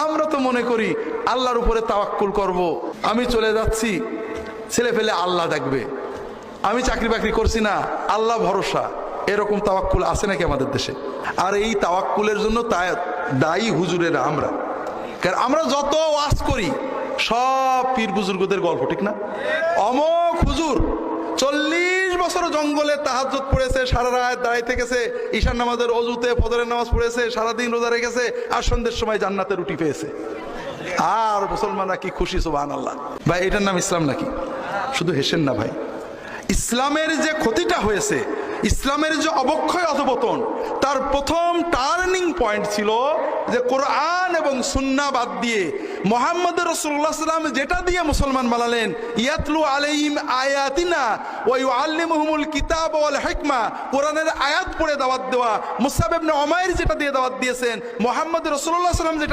আমরা তো মনে করি আল্লাহর উপরে তাওয়াক্কুল করব, আমি চলে যাচ্ছি, ছেলে ফেলে আল্লাহ দেখবে, আমি চাকরি বাকরি করছি না, আল্লাহ ভরসা। এরকম তাওয়াক্কুল আছে নাকি আমাদের দেশে? আর এই তাওয়াক্কুলের জন্য দায়ী হুজুরেরা আমরা। কারণ আমরা যত ওয়াজ করি সব পীর বুজুর্গদের গল্প, ঠিক না? অমক হুজুর 40 বছর জঙ্গলে তাহাজ্জুদ পড়েছে, সারা রাত দাঁড়াইতে গেছে, ঈশান নামাজের অজুতে ফজরের নামাজ পড়েছে, সারাদিন রোজা রেখেছে, আর সন্ধ্যের সময় জান্নাতে রুটি পেয়েছে। আর মুসলমানরা কি খুশি, সুবহানাল্লাহ। ভাই এটার নাম ইসলাম নাকি? শুধু হেসেন না ভাই। ইসলামের যে ক্ষতিটা হয়েছে, ইসলামের যে অবক্ষয় অধপতন, তার প্রথম টার্নিং পয়েন্ট ছিল যে কোরআন এবং সুন্নাহ বাদ দিয়ে মুহাম্মদ রাসূলুল্লাহ সাল্লাল্লাহু আলাইহি ওয়াসাল্লাম যেটা দিয়ে মুসলমান বানালেন, ইয়াতলু আলাইহিম আয়াতিনা ওয়া ইউআল্লিমুহুমুল কিতাব ওয়াল হিকমা, কোরআনের আয়াত পড়ে দাওয়াত দেওয়া। মুসআব ইবনে উমাইর যেটা দিয়ে দাওয়াত দিয়েছেন, মুহাম্মদ রাসূলুল্লাহ সাল্লাল্লাহু আলাইহি ওয়াসাল্লাম যেটা